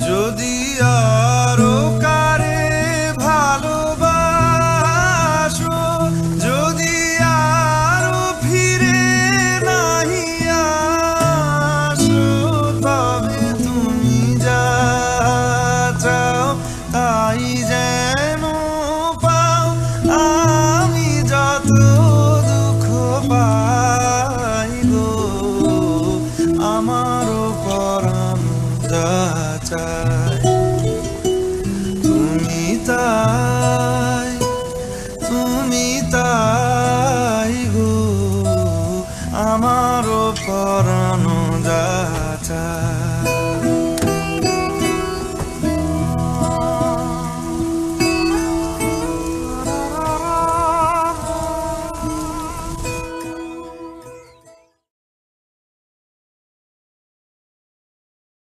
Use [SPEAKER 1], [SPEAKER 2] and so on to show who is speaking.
[SPEAKER 1] যদি আরো কারে ভালোবাসো, যদি আরো ফিরে নাহি আসো, তবে তুমি যা চাও তাই যেন পাও। আমি যত দুঃখ পাই গো, আমারও পরাণ যা চায়।